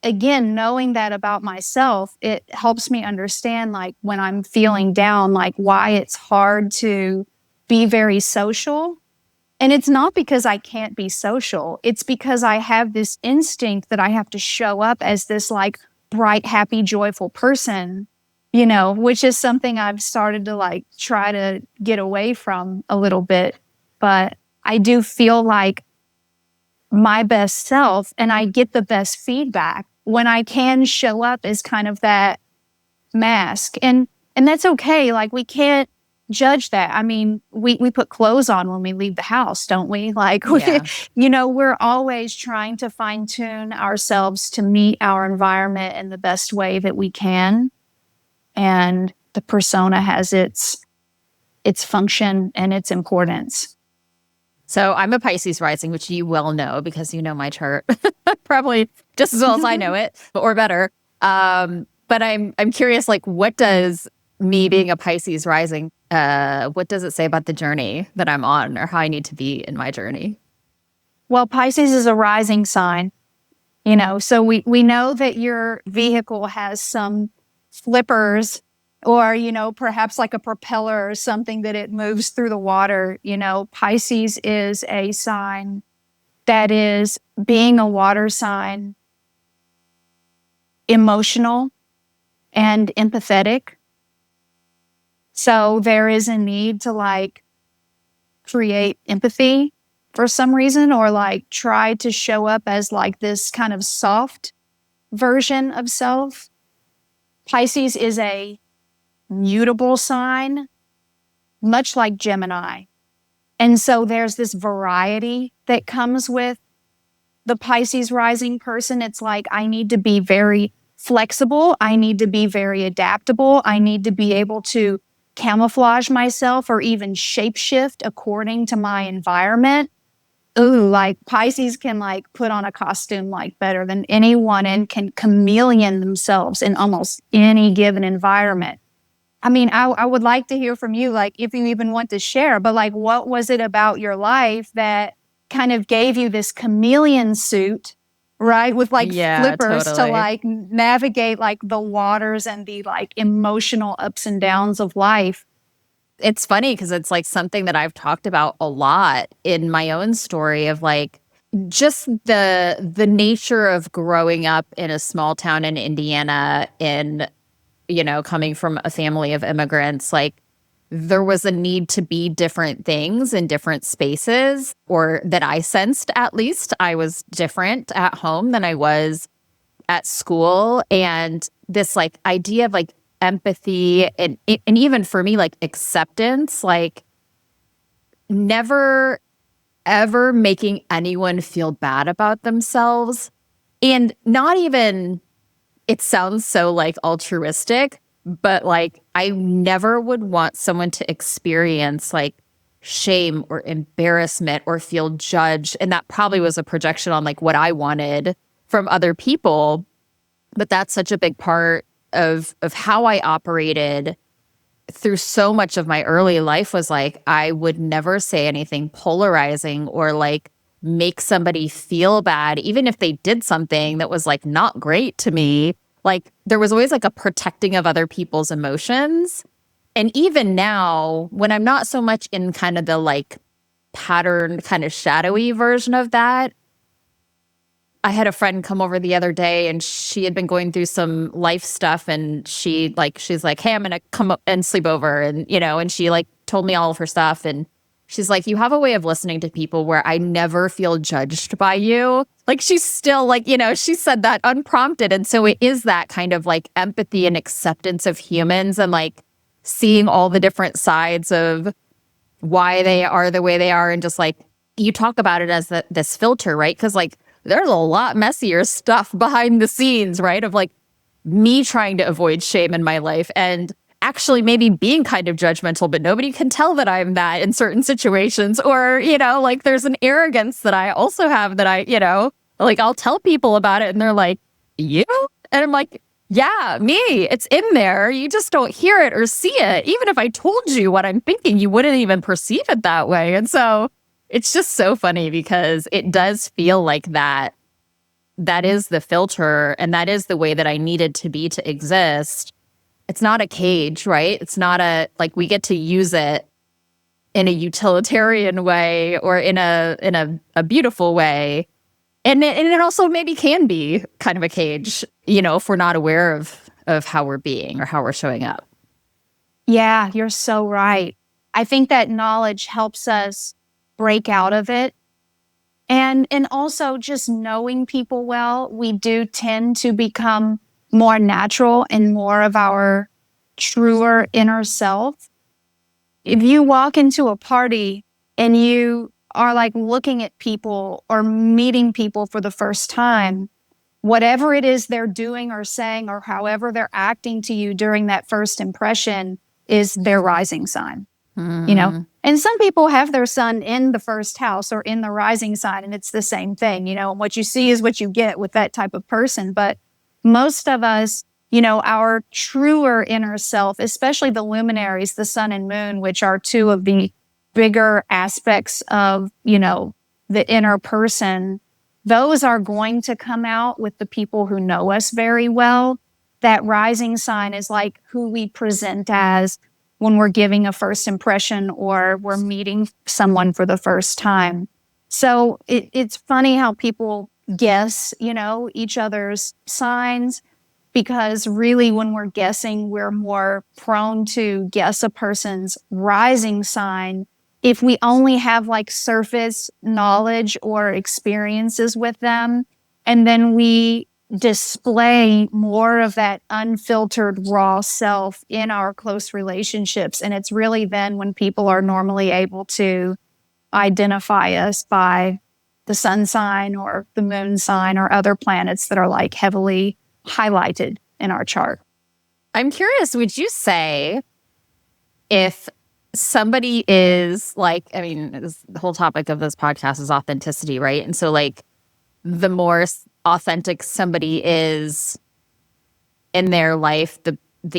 Again, knowing that about myself, it helps me understand like when I'm feeling down, like why it's hard to be very social. And it's not because I can't be social. It's because I have this instinct that I have to show up as this like bright, happy, joyful person, which is something I've started to like try to get away from a little bit. But I do feel like my best self and I get the best feedback when I can show up as kind of that mask. And that's okay. Like we can't judge that. I mean, we put clothes on when we leave the house, don't we? Like, we're always trying to fine tune ourselves to meet our environment in the best way that we can. And the persona has its function and its importance. So I'm a Pisces rising, which you well know because you know my chart probably just as well as I know it, or better. But I'm curious, like, what does me being a Pisces rising, what does it say about the journey that I'm on or how I need to be in my journey? Well, Pisces is a rising sign, so we know that your vehicle has some flippers or, perhaps like a propeller or something that it moves through the water. Pisces is a sign that is, being a water sign, emotional and empathetic. So there is a need to like create empathy for some reason, or like try to show up as like this kind of soft version of self. Pisces is a mutable sign, much like Gemini. And so there's this variety that comes with the Pisces rising person. It's like, I need to be very flexible. I need to be very adaptable. I need to be able to camouflage myself or even shapeshift according to my environment. Ooh, like Pisces can like put on a costume like better than anyone and can chameleon themselves in almost any given environment. I mean, I would like to hear from you, like if you even want to share, but like what was it about your life that kind of gave you this chameleon suit, right? With like flippers totally. to like navigate like the waters and the like emotional ups and downs of life. it's funny because it's like something that I've talked about a lot in my own story of like just the nature of growing up in a small town in Indiana in, coming from a family of immigrants. Like there was a need to be different things in different spaces, or that I sensed, at least I was different at home than I was at school. And this like idea of like empathy and even for me, like acceptance, like never ever making anyone feel bad about themselves. And not even, it sounds so like altruistic, but like I never would want someone to experience like shame or embarrassment or feel judged. And that probably was a projection on like what I wanted from other people. But that's such a big part of how I operated through so much of my early life, was like I would never say anything polarizing or like make somebody feel bad, even if they did something that was like not great to me. Like there was always like a protecting of other people's emotions. And even now, when I'm not so much in kind of the like pattern, kind of shadowy version of that, I had a friend come over the other day and she had been going through some life stuff, and she's like, hey, I'm going to come up and sleep over. And, and she like told me all of her stuff. And she's like, you have a way of listening to people where I never feel judged by you. Like she's still like, she said that unprompted. And so it is that kind of like empathy and acceptance of humans, and like seeing all the different sides of why they are the way they are. And just like, you talk about it as this filter, right? Because like, there's a lot messier stuff behind the scenes, right? Of like me trying to avoid shame in my life and actually maybe being kind of judgmental, but nobody can tell that I'm that in certain situations. Or, like there's an arrogance that I also have that I, like I'll tell people about it and they're like, you? And I'm like, yeah, me. It's in there. You just don't hear it or see it. Even if I told you what I'm thinking, you wouldn't even perceive it that way. And so it's just so funny because it does feel like that is the filter, and that is the way that I needed to be to exist. It's not a cage, right? It's not like we get to use it in a utilitarian way or in a beautiful way. And it also maybe can be kind of a cage, if we're not aware of how we're being or how we're showing up. Yeah, you're so right. I think that knowledge helps us break out of it. And also just knowing people well, we do tend to become more natural and more of our truer inner self. If you walk into a party and you are like looking at people or meeting people for the first time, whatever it is they're doing or saying or however they're acting to you during that first impression is their rising sign. And some people have their sun in the first house or in the rising sign, and it's the same thing, and what you see is what you get with that type of person. But most of us, our truer inner self, especially the luminaries, the sun and moon, which are two of the bigger aspects of, the inner person, those are going to come out with the people who know us very well. That rising sign is like who we present as when we're giving a first impression or we're meeting someone for the first time. So it's funny how people guess, each other's signs, because really when we're guessing, we're more prone to guess a person's rising sign if we only have like surface knowledge or experiences with them, and then we display more of that unfiltered raw self in our close relationships. And it's really then when people are normally able to identify us by the sun sign or the moon sign or other planets that are like heavily highlighted in our chart. I'm curious, would you say if somebody is like, the whole topic of this podcast is authenticity, right? And so like the more authentic somebody is in their life, the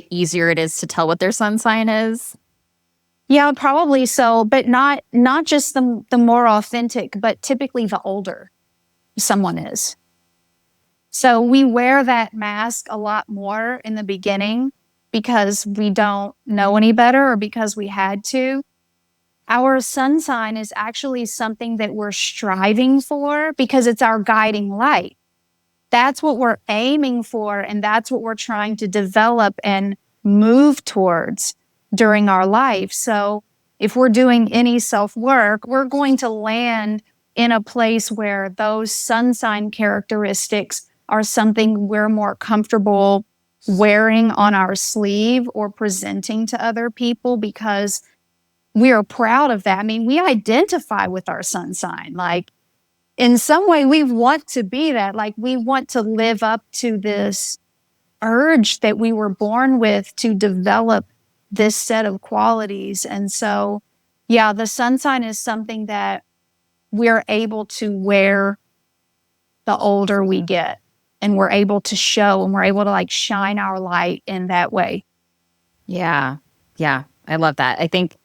easier it is to tell what their sun sign is? Yeah, probably so, but not just the more authentic, but typically the older someone is. So we wear that mask a lot more in the beginning. because we don't know any better or because we had to. Our sun sign is actually something that we're striving for because it's our guiding light. That's what we're aiming for, and that's what we're trying to develop and move towards during our life. So if we're doing any self-work, we're going to land in a place where those sun sign characteristics are something we're more comfortable wearing on our sleeve or presenting to other people because we are proud of that. I mean, we identify with our sun sign. Like, in some way, we want to be that. Like, we want to live up to this urge that we were born with to develop this set of qualities. And so, yeah, the sun sign is something that we're able to wear the older we get. And we're able to show and we're able to like shine our light in that way. Yeah. Yeah. I love that. I think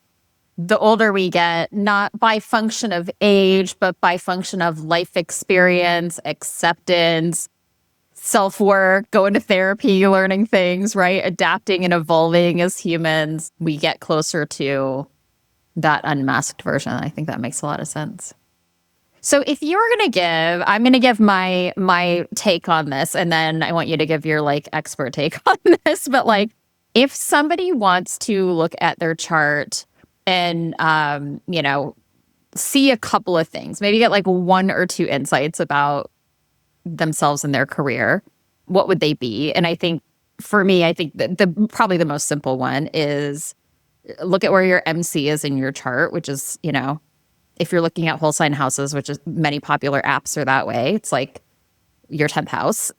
the older we get, not by function of age, but by function of life experience, acceptance, self-work, going to therapy, learning things, right? Adapting and evolving as humans, we get closer to that unmasked version. I think that makes a lot of sense. So if you were going to give, I'm going to give my take on this, and then I want you to give your like expert take on this. But like, if somebody wants to look at their chart and, see a couple of things, maybe get like one or two insights about themselves and their career, what would they be? And I think for me, I think that probably the most simple one is look at where your MC is in your chart, which is, if you're looking at whole sign houses, which is many popular apps are that way, it's like your 10th house.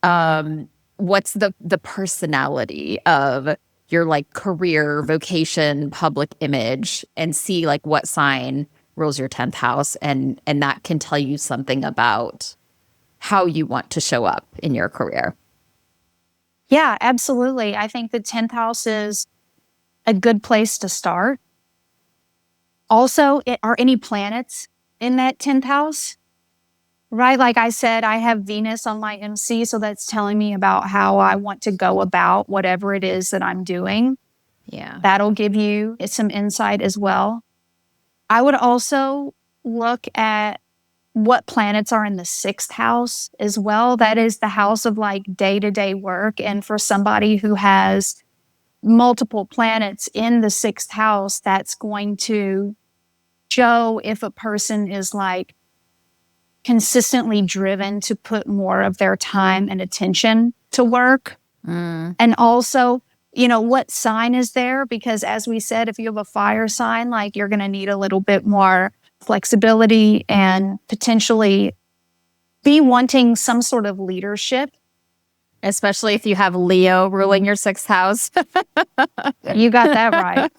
What's the personality of your like career, vocation, public image, and see like what sign rules your 10th house, and that can tell you something about how you want to show up in your career. Yeah, absolutely. I think the 10th house is a good place to start. Also, are any planets in that 10th house? Right? Like I said, I have Venus on my MC, so that's telling me about how I want to go about whatever it is that I'm doing. Yeah. That'll give you some insight as well. I would also look at what planets are in the 6th house as well. That is the house of like day-to-day work. And for somebody who has multiple planets in the 6th house, that's going to show if a person is like consistently driven to put more of their time and attention to work. And also, what sign is there? Because as we said, if you have a fire sign, like you're going to need a little bit more flexibility and potentially be wanting some sort of leadership. Especially if you have Leo ruling your 6th house. You got that right.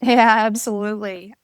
Yeah, absolutely.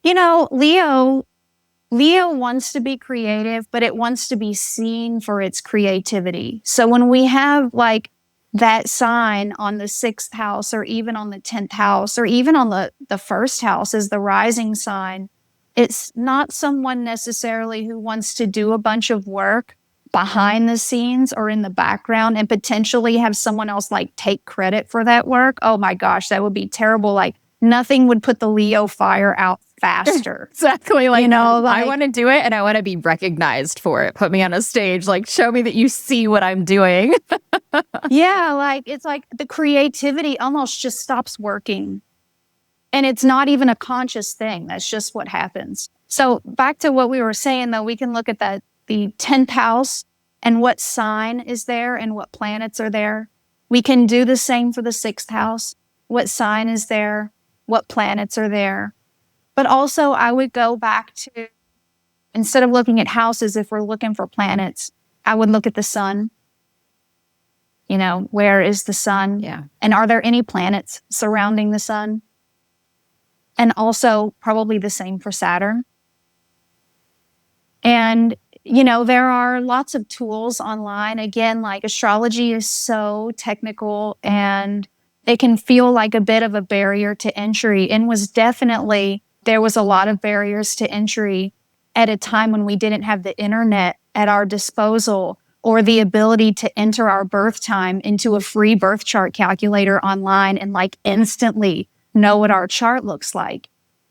Leo wants to be creative, but it wants to be seen for its creativity. So when we have like that sign on the 6th house or even on the 10th house or even on the 1st house as the rising sign, it's not someone necessarily who wants to do a bunch of work behind the scenes or in the background and potentially have someone else like take credit for that work. Oh my gosh, that would be terrible. Like nothing would put the Leo fire out faster. Exactly. Like, I want to do it and I want to be recognized for it. Put me on a stage, like show me that you see what I'm doing. Yeah, like it's like the creativity almost just stops working. And it's not even a conscious thing. That's just what happens. So back to what we were saying, though, we can look at the 10th house and what sign is there and what planets are there. We can do the same for the 6th house. What sign is there? What planets are there? But also I would go back to, instead of looking at houses, if we're looking for planets, I would look at the sun. Where is the sun? Yeah. And are there any planets surrounding the sun? And also probably the same for Saturn. And, there are lots of tools online. Again, like astrology is so technical and it can feel like a bit of a barrier to entry, and there was a lot of barriers to entry at a time when we didn't have the internet at our disposal, or the ability to enter our birth time into a free birth chart calculator online and like instantly know what our chart looks like.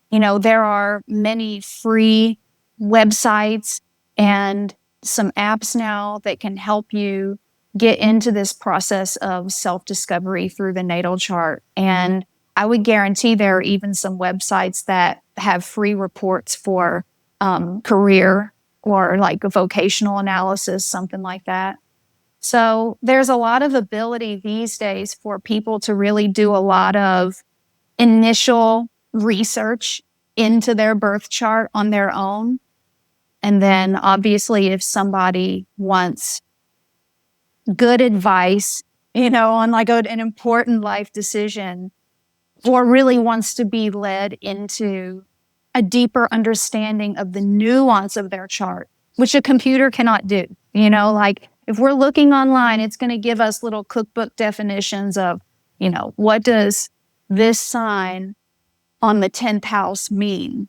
You know, there are many free websites and some apps now that can help you get into this process of self-discovery through the natal chart. And I would guarantee there are even some websites that have free reports for career or like a vocational analysis, something like that. So there's a lot of ability these days for people to really do a lot of initial research into their birth chart on their own. And then obviously if somebody wants good advice, you know, on like an important life decision, or really wants to be led into a deeper understanding of the nuance of their chart, which a computer cannot do. You know, like if we're looking online, it's going to give us little cookbook definitions of, you know, what does this sign on the 10th house mean?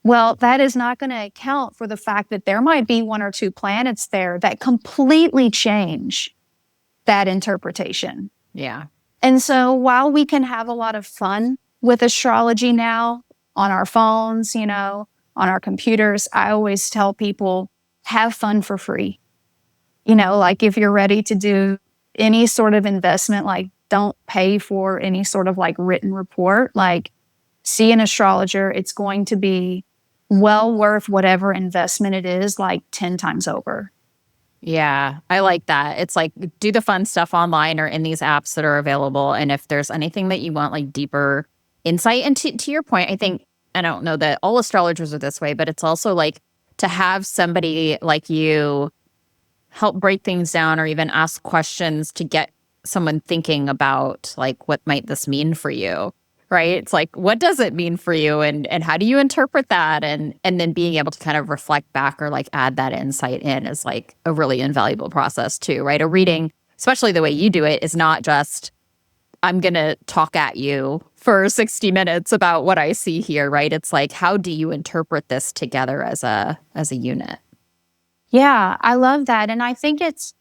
Well, that is not going to account for the fact that there might be one or two planets there that completely change that interpretation. Yeah. And so while we can have a lot of fun with astrology now on our phones, you know, on our computers, I always tell people, have fun for free. You know, like if you're ready to do any sort of investment, like don't pay for any sort of like written report, like see an astrologer. It's going to be well worth whatever investment it is, like 10 times over. Yeah, I like that. It's like do the fun stuff online or in these apps that are available. And if there's anything that you want like deeper insight, and to your point, I think, I don't know that all astrologers are this way, but it's also like to have somebody like you help break things down or even ask questions to get someone thinking about like what might this mean for you, right? It's like, what does it mean for you, and how do you interpret that, and then being able to kind of reflect back or like add that insight in is like a really invaluable process too, right? A reading, especially the way you do it, is not just I'm gonna talk at you for 60 minutes about what I see here, right? It's like, how do you interpret this together as a unit? Yeah, I love that. And I think it's,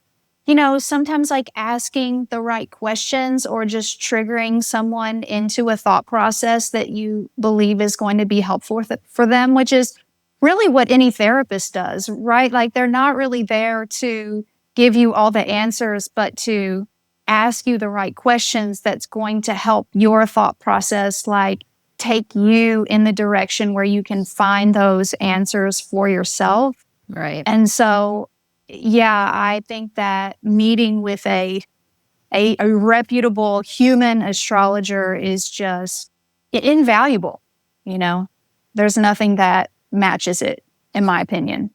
you know, sometimes like asking the right questions or just triggering someone into a thought process that you believe is going to be helpful for them, which is really what any therapist does, right? Like they're not really there to give you all the answers, but to ask you the right questions that's going to help your thought process, like take you in the direction where you can find those answers for yourself. Right. And so, yeah, I think that meeting with a reputable human astrologer is just invaluable. You know, there's nothing that matches it, in my opinion.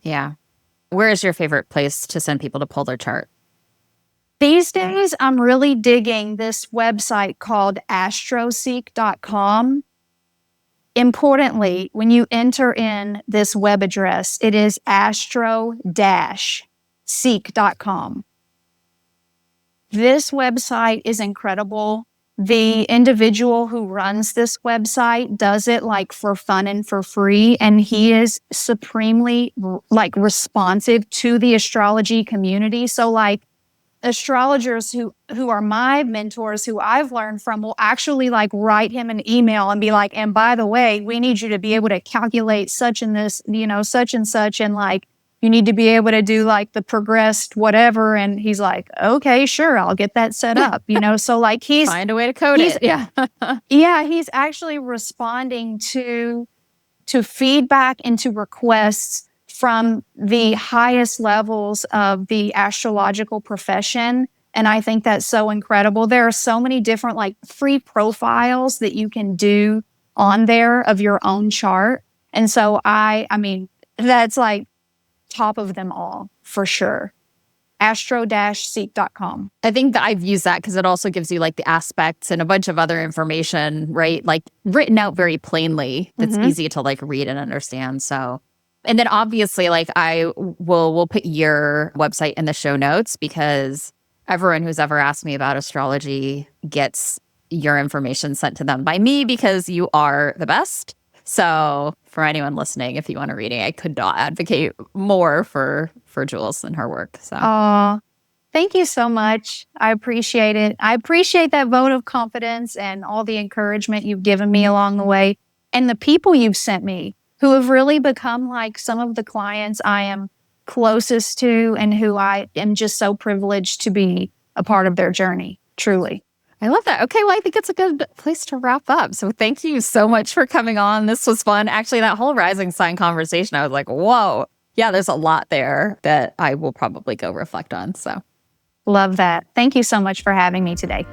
Yeah. Where is your favorite place to send people to pull their chart? These days, I'm really digging this website called astroseek.com. Importantly, when you enter in this web address, it is astro-seek.com. This website is incredible. The individual who runs this website does it like for fun and for free, and he is supremely like responsive to the astrology community. So like astrologers who are my mentors, who I've learned from, will actually like write him an email and be like, and by the way, we need you to be able to calculate such and this, you know, such and such, and like you need to be able to do like the progressed whatever. And he's like, okay, sure, I'll get that set up, you know. So like he's find a way to code it. Yeah. Yeah, he's actually responding to feedback and to requests from the highest levels of the astrological profession. And I think that's so incredible. There are so many different like free profiles that you can do on there of your own chart. And so I mean, that's like top of them all for sure. astro-seek.com. I think that I've used that because it also gives you like the aspects and a bunch of other information, right? Like written out very plainly. That's easy to like read and understand. So, and then obviously like we'll put your website in the show notes because everyone who's ever asked me about astrology gets your information sent to them by me because you are the best. So for anyone listening, if you want a reading, I could not advocate more for Jules and her work. So thank you so much. I appreciate it. I appreciate that vote of confidence and all the encouragement you've given me along the way, and the people you've sent me who have really become like some of the clients I am closest to and who I am just so privileged to be a part of their journey, truly. I love that. Okay, well, I think it's a good place to wrap up. So thank you so much for coming on. This was fun. Actually, that whole rising sign conversation, I was like, whoa. Yeah, there's a lot there that I will probably go reflect on. So love that. Thank you so much for having me today.